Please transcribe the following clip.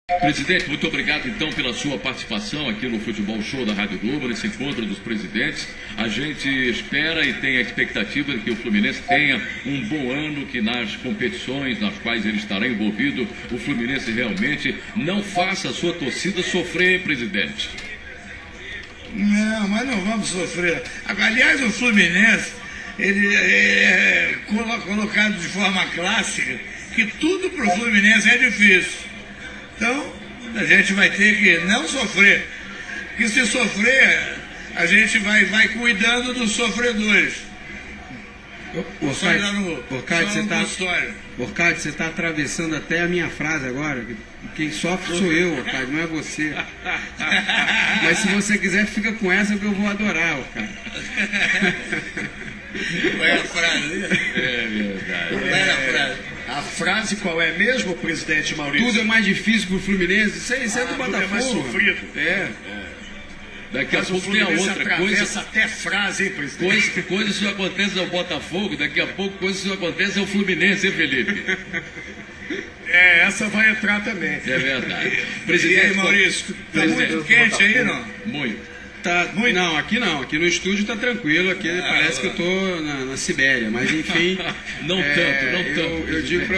Presidente, muito obrigado então pela sua participação aqui no Futebol Show da Rádio Globo, nesse encontro dos presidentes. A gente espera e tem a expectativa de que o Fluminense tenha um bom ano, que nas competições nas quais ele estará envolvido, o Fluminense realmente não faça a sua torcida sofrer, hein, presidente? Não, mas não vamos sofrer. Aliás, o Fluminense, ele é colocado de forma clássica que tudo para o Fluminense é difícil. Então, a gente vai ter que não sofrer. Porque se sofrer, a gente vai cuidando dos sofredores. Orcade, você está atravessando até a minha frase agora. Quem sofre sou eu, Orcade, não é você. Mas se você quiser, fica com essa que eu vou adorar, Orcade. Qual é a frase? É verdade. Qual é a frase? A frase qual é mesmo, presidente Maurício? Tudo é mais difícil para o Fluminense. Isso é do Botafogo. É mais sofrido. Daqui a Mas pouco o tem a Fluminense outra atravessa coisa. até frase, hein, presidente? Coisa isso acontece ao Botafogo, daqui a pouco coisa isso acontece ao Fluminense, hein, Felipe? Essa vai entrar também. É verdade. E Presidente, aí, Maurício, está muito quente aí, não? muito. Não, aqui não. Aqui no estúdio está tranquilo. Aqui parece que eu estou na Sibéria. Mas enfim. Não tanto. Eu digo para